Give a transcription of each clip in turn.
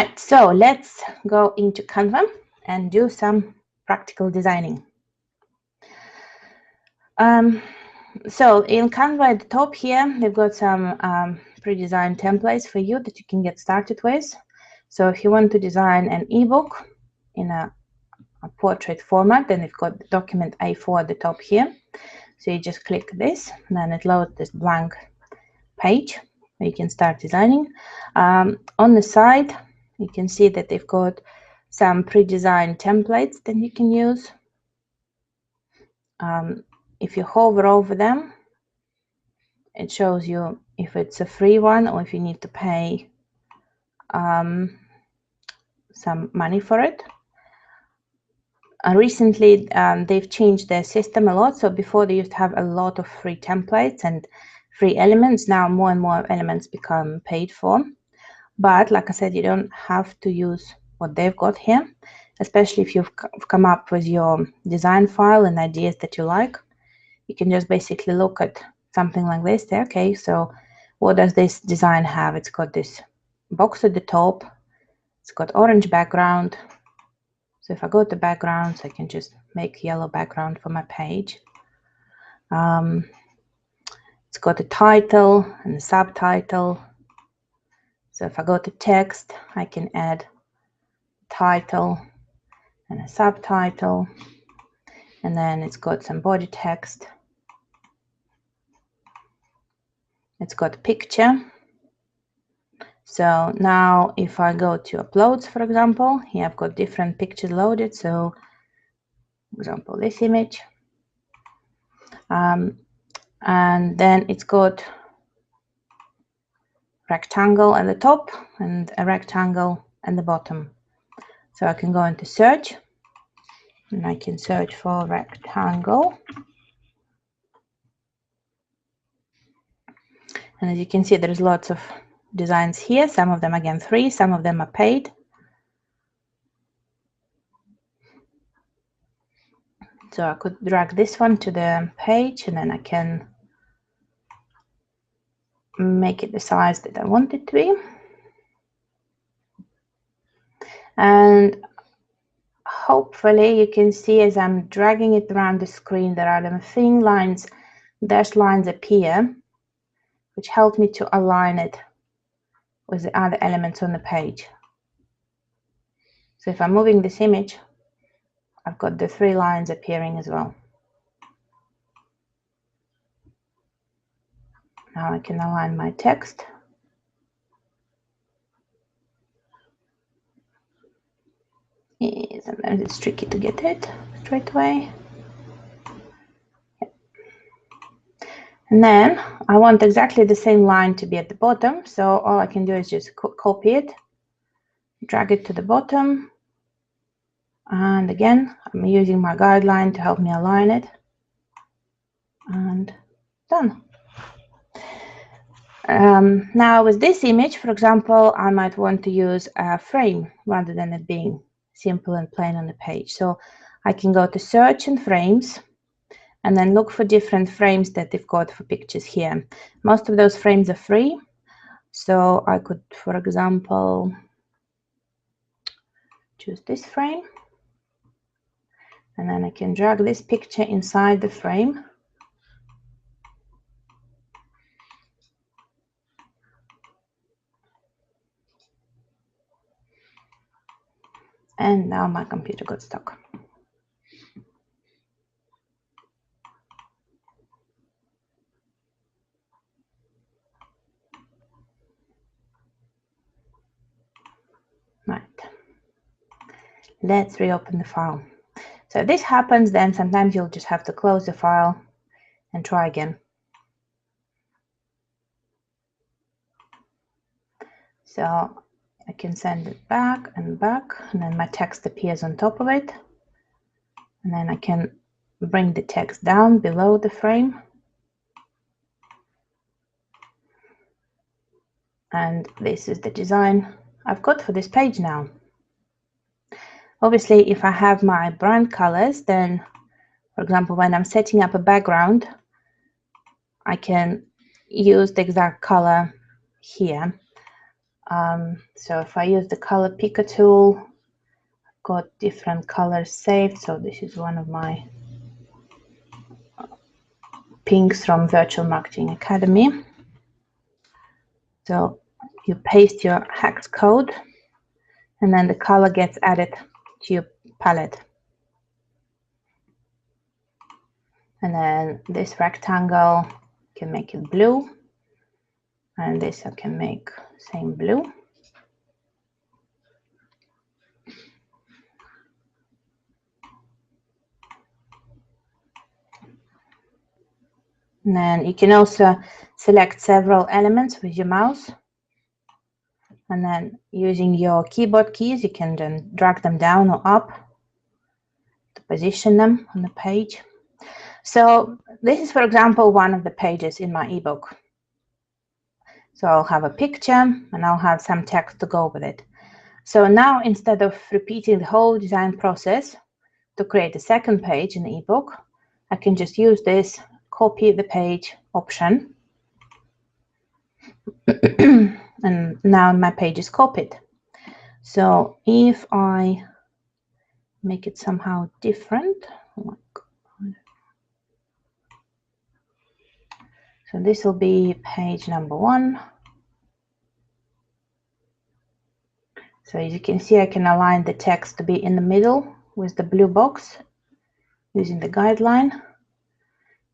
Right, so let's go into Canva and do some practical designing. So in Canva at the top here, they've got some pre-designed templates for you that you can get started with. So if you want to design an ebook in a portrait format, then you've got the document A4 at the top here. So you just click this, and then it loads this blank page where you can start designing. On the side, you can see that they've got some pre-designed templates that you can use. If you hover over them, it shows you if it's a free one or if you need to pay some money for it. Recently, they've changed their system a lot. So before they used to have a lot of free templates and free elements. Now more and more elements become paid for. But like I said, you don't have to use what they've got here, especially if you've come up with your design file and ideas that you like. You can just basically look at something like this. Say, okay, so what does this design have? It's got this box at the top. It's got orange background. So if I go to backgrounds, I can just make yellow background for my page. It's got a title and a subtitle. So if I go to text, I can add title and a subtitle. And then it's got some body text. It's got a picture. So now if I go to uploads, for example, here I've got different pictures loaded. So for example, this image. And then it's got rectangle at the top and a rectangle at the bottom. So I can go into search and I can search for rectangle. And as you can see, there's lots of designs here. Some of them again free, some of them are paid. So I could drag this one to the page and then I can make it the size that I want it to be. And hopefully you can see as I'm dragging it around the screen, there are them thin lines, dashed lines appear, which help me to align it with the other elements on the page. So if I'm moving this image, I've got the 3 lines appearing as well. Now I can align my text. Sometimes it's tricky to get it straight away. And then I want exactly the same line to be at the bottom. So all I can do is just copy it, drag it to the bottom. And again, I'm using my guideline to help me align it. And done. Now with this image, for example, I might want to use a frame rather than it being simple and plain on the page. So I can go to search and frames and then look for different frames that they've got for pictures here. Most of those frames are free. So I could, for example, choose this frame. And then I can drag this picture inside the frame. And now my computer got stuck. Right. Let's reopen the file. So if this happens, then sometimes you'll just have to close the file and try again. So I can send it back, and then my text appears on top of it. And then I can bring the text down below the frame. And this is the design I've got for this page now. Obviously, if I have my brand colors, then, for example, when I'm setting up a background, I can use the exact color here. So if I use the color picker tool, I've got different colors saved. So this is one of my pinks from Virtual Marketing Academy. So you paste your hex code, and then the color gets added to your palette. And then this rectangle, you can make it blue, and this I can make same blue. And then you can also select several elements with your mouse, and then using your keyboard keys, you can then drag them down or up to position them on the page. So this is, for example, one of the pages in my ebook. So I'll have a picture and I'll have some text to go with it. So now, instead of repeating the whole design process to create a second page in the ebook, I can just use this copy the page option. And now my page is copied. So if I make it somehow different, so this will be page number 1. So as you can see, I can align the text to be in the middle with the blue box using the guideline.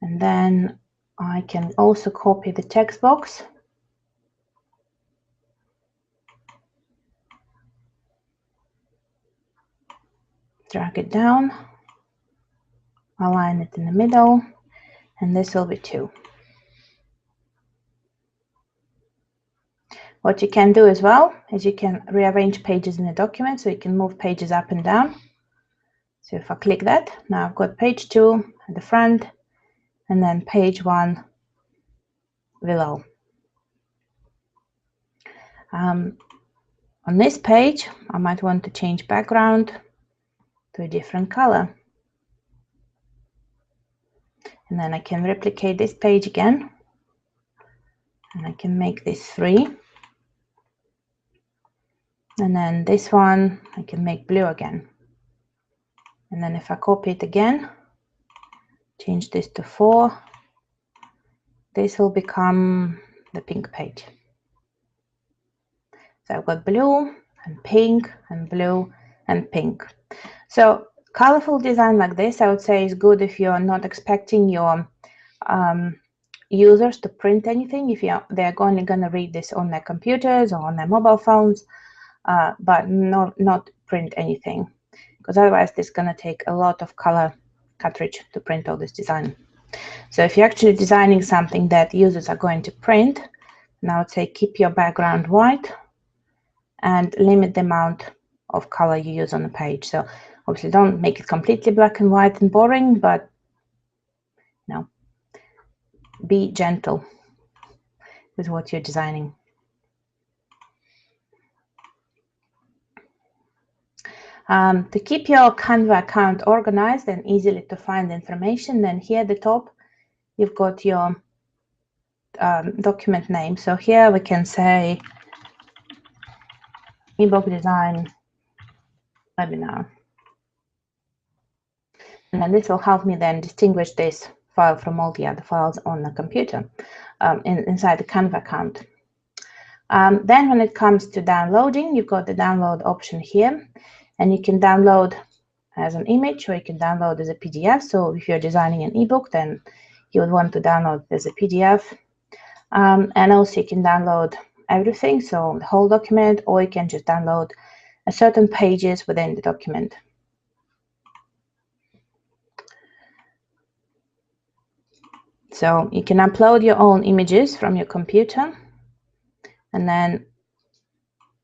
And then I can also copy the text box. Drag it down, align it in the middle, and this will be 2. What you can do as well is you can rearrange pages in a document, so you can move pages up and down. So if I click that, now I've got page 2 at the front, and then page 1 below. On this page, I might want to change background to a different color. And then I can replicate this page again, and I can make this 3. And then this one, I can make blue again. And then if I copy it again, change this to 4, this will become the pink page. So I've got blue and pink and blue and pink. So colorful design like this, I would say, is good if you're not expecting your users to print anything, if they're only going to read this on their computers or on their mobile phones, but not print anything, because otherwise this is going to take a lot of color cartridge to print all this design. So if you're actually designing something that users are going to print, now I would say keep your background white and limit the amount of color you use on the page. So obviously don't make it completely black and white and boring, but no, be gentle with what you're designing. To keep your Canva account organized and easily to find information, then here at the top, you've got your document name. So here we can say ebook design webinar. And then this will help me then distinguish this file from all the other files on the computer inside the Canva account. Then when it comes to downloading, you've got the download option here, and you can download as an image or you can download as a PDF. So if you're designing an ebook, then you would want to download as a PDF. And also you can download everything, so the whole document, or you can just download certain pages within the document. So you can upload your own images from your computer, and then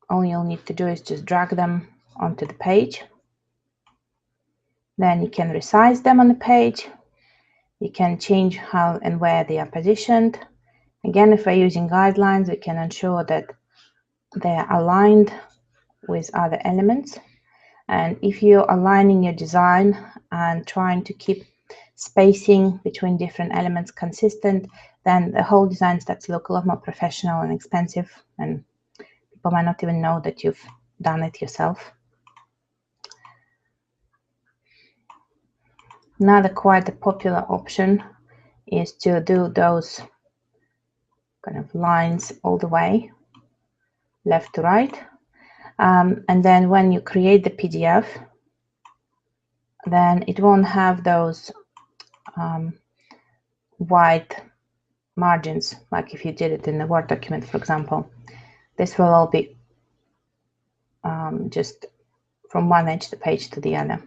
all you'll need to do is just drag them onto the page. Then you can resize them on the page. You can change how and where they are positioned. Again, if we're using guidelines, we can ensure that they are aligned with other elements. And if you're aligning your design and trying to keep spacing between different elements consistent, then the whole design starts to look a lot more professional and expensive and people might not even know that you've done it yourself. Another quite a popular option is to do those kind of lines all the way, left to right. And then when you create the PDF, then it won't have those white margins, like if you did it in a Word document, for example. This will all be just from one edge of the page to the other.